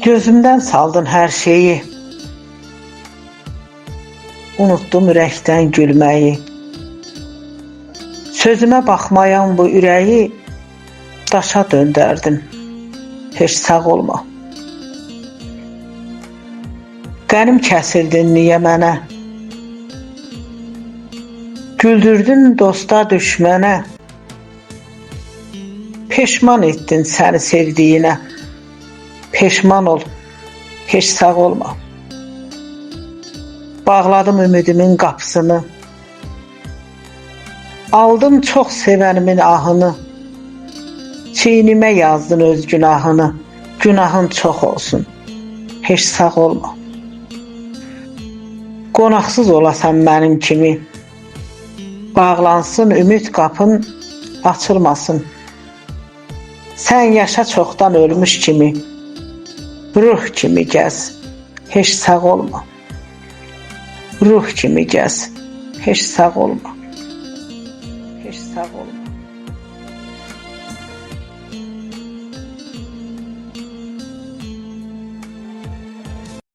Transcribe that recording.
Gözümden saldın her şeyi, unuttum ürəkdən gülməyi. Sözümə baxmayan bu ürəyi daşa döndərdin, heç sağ olma. Qənim kəsildin niyə mənə? Güldürdün dosta düşmənə. Peşman etdin səni sevdiyinə. Peşman ol, heç sağ olma. Bağladım ümidimin qapısını. Aldım çox sevənimin ahını. Çiynimə yazdın öz günahını. Günahın çox olsun, heç sağ olma. Qonaqsız olasan mənim kimi. Bağlansın ümid qapın, açılmasın. Sən yaşa çoxdan ölmüş kimi. Ruh kimi gəz, heç sağ olma. Ruh kimi gəz, heç sağ olma. Heç sağ olma.